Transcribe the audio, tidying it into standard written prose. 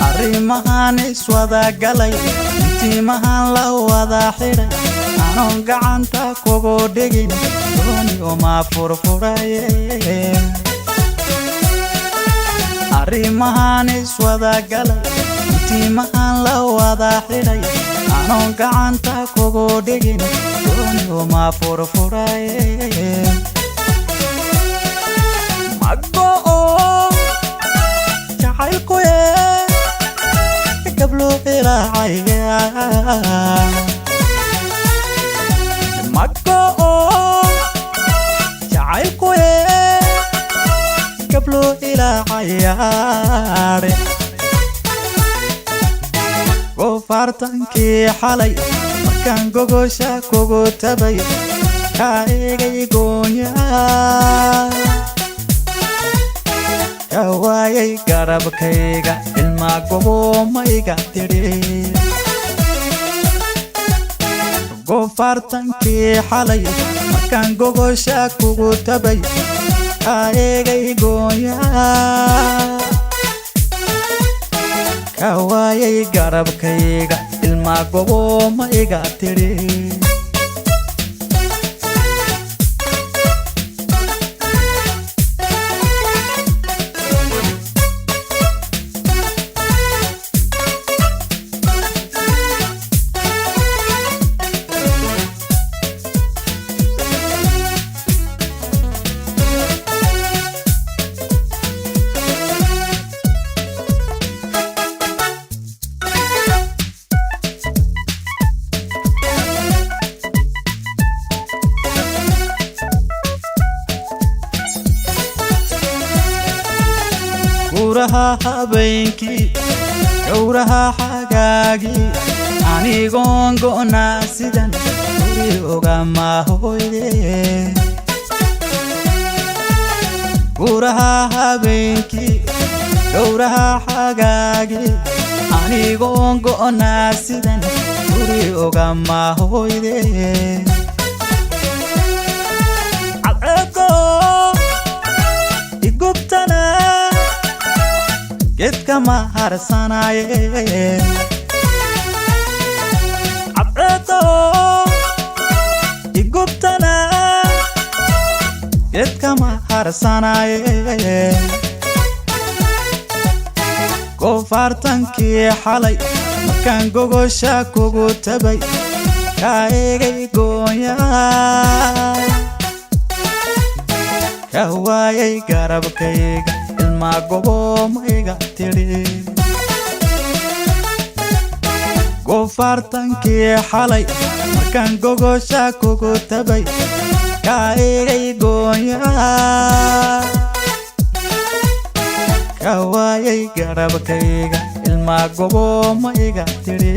arrimahan iswada galay intiimahan la wada xiray aanon gacanta kugu dhigin dooni uma furfuraye arrimahan iswada galay intiimahan la wada xiray aanon gacanta kugu dhigin dooni uma furfuraye magbo jacaylku قبلو إلهي مكو جعلكو قبلو إلهي وفارتنكي حالي مكان غوغوشا كوغو تبي كايغي غونيا كواي غربكيغا ilma gobo maiga tiri gofartanki xalay markaan gogosha kugu tabay kaegay gooya kawaayay garabkayga ilma gobo maiga tiri كورها حبينكي كورها حقاقي أني غونغونا سيدان كوري أغاما هويدي كورها حبينكي كورها حقاقي أني غونغونا سيدان كوري أغاما هويدي عقاقو إقبتنا جدك ما هرساناي عبرتو يقبتنا جدك ما هرساناي كوفارتنكي حالي مكان غوغوشا كوغو تبي كايغي غويا كوايي غربكيغا ilma gobo maiga tiri gofartanki xalay markaan gogosha kugu tabay kaegay gooya kawaayay garabkayga ilma gobo maiga tiri